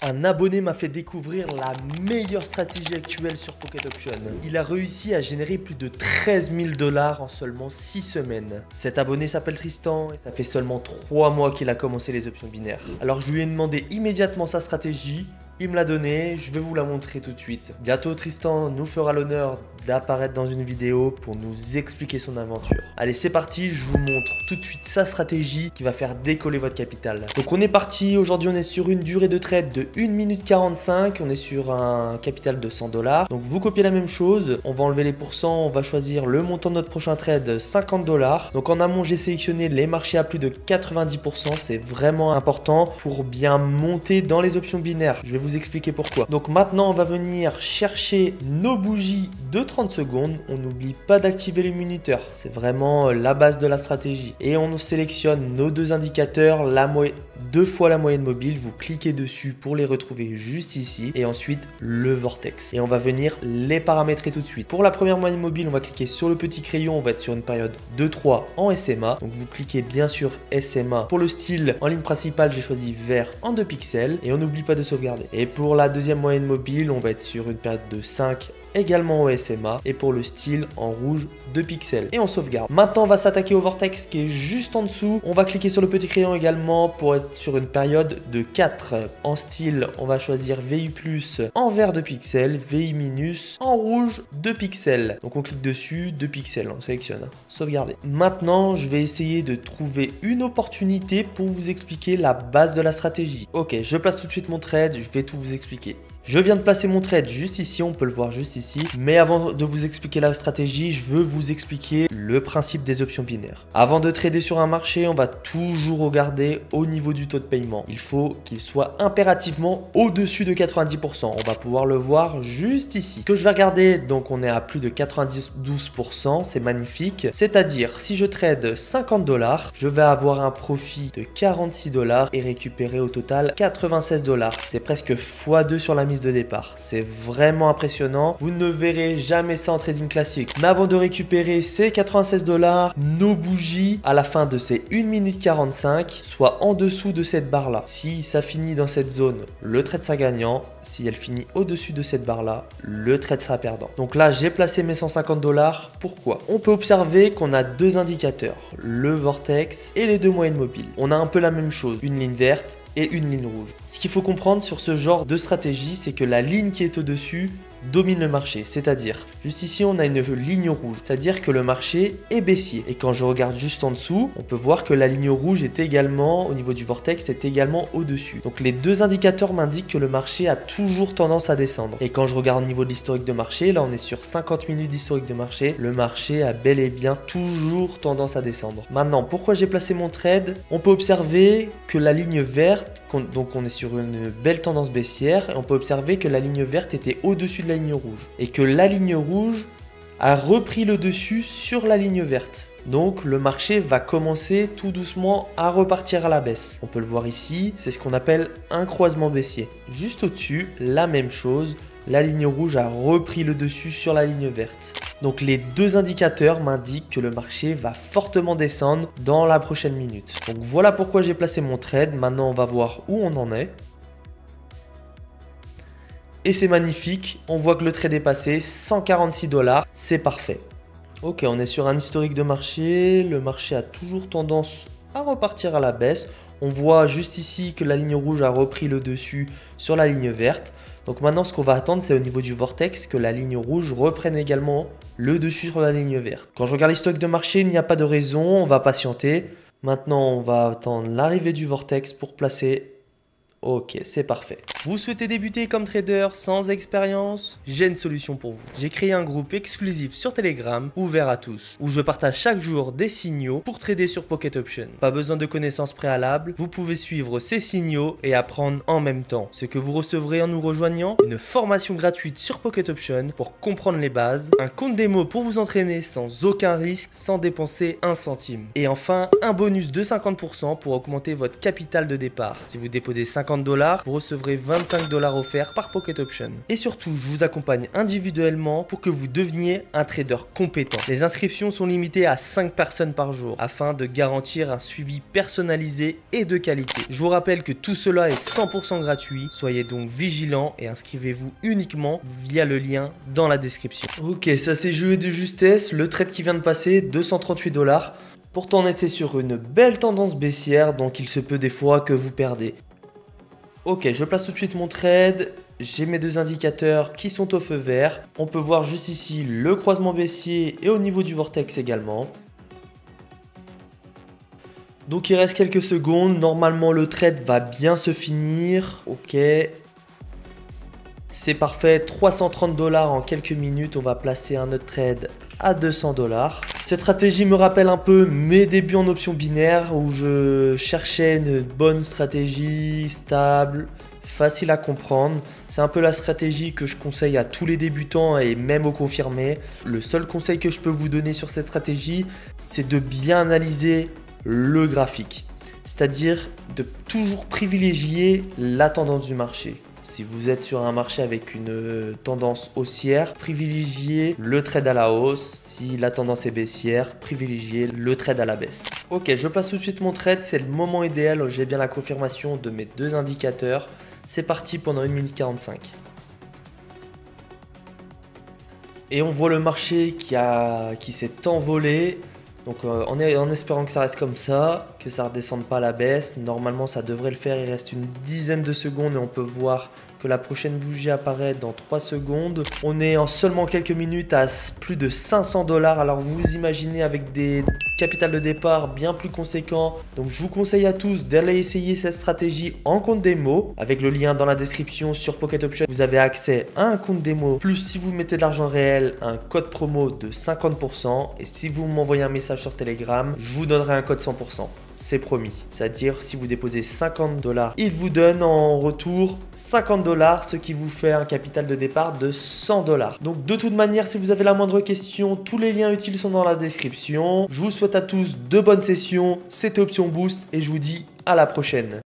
Un abonné m'a fait découvrir la meilleure stratégie actuelle sur Pocket Option. Il a réussi à générer plus de 13 000 $ en seulement 6 semaines. Cet abonné s'appelle Tristan et ça fait seulement 3 mois qu'il a commencé les options binaires. Alors je lui ai demandé immédiatement sa stratégie. Il me l'a donné, je vais vous la montrer tout de suite. Bientôt Tristan nous fera l'honneur d'apparaître dans une vidéo pour nous expliquer son aventure. Allez c'est parti, je vous montre tout de suite sa stratégie qui va faire décoller votre capital. Donc on est parti, aujourd'hui on est sur une durée de trade de 1 minute 45, on est sur un capital de 100 $. Donc vous copiez la même chose, on va enlever les pourcents, on va choisir le montant de notre prochain trade, 50 $. Donc en amont j'ai sélectionné les marchés à plus de 90%, c'est vraiment important pour bien monter dans les options binaires. Je vais vous expliquer pourquoi. Donc maintenant on va venir chercher nos bougies de 30 secondes. On n'oublie pas d'activer les minuteurs. C'est vraiment la base de la stratégie. Et on sélectionne nos deux indicateurs, deux fois la moyenne mobile. Vous cliquez dessus pour les retrouver juste ici. Et ensuite le vortex. Et on va venir les paramétrer tout de suite. Pour la première moyenne mobile, on va cliquer sur le petit crayon. On va être sur une période de 3 en SMA. Donc vous cliquez bien sur SMA. Pour le style, en ligne principale, j'ai choisi vert en 2 pixels. Et on n'oublie pas de sauvegarder. Et pour la deuxième moyenne mobile, on va être sur une période de 5 également au SMA et pour le style en rouge 2 pixels et on sauvegarde. Maintenant on va s'attaquer au vortex qui est juste en dessous. On va cliquer sur le petit crayon également pour être sur une période de 4. En style on va choisir VI plus en vert 2 pixels, VI minus en rouge 2 pixels. Donc on clique dessus, 2 pixels, on sélectionne, sauvegarder. Maintenant je vais essayer de trouver une opportunité pour vous expliquer la base de la stratégie. Ok, je place tout de suite mon trade, je vais tout vous expliquer. Je viens de placer mon trade juste ici, on peut le voir juste ici. Mais avant de vous expliquer la stratégie, je veux vous expliquer le principe des options binaires. Avant de trader sur un marché, on va toujours regarder au niveau du taux de paiement. Il faut qu'il soit impérativement au-dessus de 90%. On va pouvoir le voir juste ici. Ce que je vais regarder, donc on est à plus de 92%, c'est magnifique. C'est-à-dire, si je trade 50 $, je vais avoir un profit de 46 $ et récupérer au total 96 $. C'est presque x2 sur la mise de départ. C'est vraiment impressionnant. Vous ne verrez jamais ça en trading classique. Mais avant de récupérer ces 96 $, nos bougies à la fin de ces 1 minute 45 soit en dessous de cette barre là. Si ça finit dans cette zone, le trade sera gagnant. Si elle finit au-dessus de cette barre là, le trade sera perdant. Donc là, j'ai placé mes 150 $. Pourquoi? On peut observer qu'on a deux indicateurs, le vortex et les deux moyennes mobiles. On a un peu la même chose, une ligne verte et une ligne rouge. Ce qu'il faut comprendre sur ce genre de stratégie, c'est que la ligne qui est au-dessus domine le marché, c'est-à-dire juste ici on a une ligne rouge, c'est-à-dire que le marché est baissier et quand je regarde juste en dessous, on peut voir que la ligne rouge est également au niveau du vortex, est également au-dessus. Donc les deux indicateurs m'indiquent que le marché a toujours tendance à descendre et quand je regarde au niveau de l'historique de marché, là on est sur 50 minutes d'historique de marché, le marché a bel et bien toujours tendance à descendre. Maintenant, pourquoi j'ai placé mon trade? On peut observer que la ligne verte, donc on est sur une belle tendance baissière et on peut observer que la ligne verte était au-dessus de la ligne rouge et que la ligne rouge a repris le dessus sur la ligne verte. Donc le marché va commencer tout doucement à repartir à la baisse. On peut le voir ici, c'est ce qu'on appelle un croisement baissier. Juste au-dessus, la même chose, la ligne rouge a repris le dessus sur la ligne verte. Donc les deux indicateurs m'indiquent que le marché va fortement descendre dans la prochaine minute. Donc voilà pourquoi j'ai placé mon trade. Maintenant on va voir où on en est. Et c'est magnifique, on voit que le trade est passé, 146 $, c'est parfait. Ok, on est sur un historique de marché, le marché a toujours tendance à repartir à la baisse. On voit juste ici que la ligne rouge a repris le dessus sur la ligne verte. Donc maintenant ce qu'on va attendre, c'est au niveau du vortex que la ligne rouge reprenne également le dessus sur la ligne verte. Quand je regarde l'historique de marché, il n'y a pas de raison, on va patienter. Maintenant on va attendre l'arrivée du vortex pour placer. Ok, c'est parfait. Vous souhaitez débuter comme trader sans expérience? J'ai une solution pour vous. J'ai créé un groupe exclusif sur Telegram, ouvert à tous, où je partage chaque jour des signaux pour trader sur Pocket Option. Pas besoin de connaissances préalables, vous pouvez suivre ces signaux et apprendre en même temps. Ce que vous recevrez en nous rejoignant, une formation gratuite sur Pocket Option pour comprendre les bases, un compte démo pour vous entraîner sans aucun risque, sans dépenser un centime. Et enfin, un bonus de 50% pour augmenter votre capital de départ. Si vous déposez 50 50 $, vous recevrez 25 $ offerts par Pocket Option. Et surtout, je vous accompagne individuellement pour que vous deveniez un trader compétent. Les inscriptions sont limitées à 5 personnes par jour afin de garantir un suivi personnalisé et de qualité. Je vous rappelle que tout cela est 100% gratuit, soyez donc vigilants et inscrivez-vous uniquement via le lien dans la description. Ok, ça s'est joué de justesse, le trade qui vient de passer, 238 $. Pourtant on était sur une belle tendance baissière, donc il se peut des fois que vous perdez. Ok, je place tout de suite mon trade. J'ai mes deux indicateurs qui sont au feu vert. On peut voir juste ici le croisement baissier et au niveau du vortex également. Donc il reste quelques secondes. Normalement le trade va bien se finir. Ok. C'est parfait. 330 $ en quelques minutes. On va placer un autre trade à 200 $. Cette stratégie me rappelle un peu mes débuts en option binaire où je cherchais une bonne stratégie stable, facile à comprendre. C'est un peu la stratégie que je conseille à tous les débutants et même aux confirmés. Le seul conseil que je peux vous donner sur cette stratégie, c'est de bien analyser le graphique. C'est-à-dire de toujours privilégier la tendance du marché. Si vous êtes sur un marché avec une tendance haussière, privilégiez le trade à la hausse. Si la tendance est baissière, privilégiez le trade à la baisse. Ok, je passe tout de suite mon trade. C'est le moment idéal où j'ai bien la confirmation de mes deux indicateurs. C'est parti pendant 1 minute 45. Et on voit le marché qui s'est envolé. Donc en espérant que ça reste comme ça, que ça ne redescende pas à la baisse. Normalement ça devrait le faire, il reste une dizaine de secondes et on peut voir que la prochaine bougie apparaît dans 3 secondes. On est en seulement quelques minutes à plus de 500 $. Alors vous imaginez avec des capitales de départ bien plus conséquents. Donc je vous conseille à tous d'aller essayer cette stratégie en compte démo. Avec le lien dans la description sur Pocket Option, vous avez accès à un compte démo. Plus si vous mettez de l'argent réel, un code promo de 50%. Et si vous m'envoyez un message sur Telegram, je vous donnerai un code 100%. C'est promis. C'est-à-dire si vous déposez 50 $, il vous donne en retour 50 $, ce qui vous fait un capital de départ de 100 $. Donc de toute manière, si vous avez la moindre question, tous les liens utiles sont dans la description. Je vous souhaite à tous de bonnes sessions. C'était Option Boost et je vous dis à la prochaine.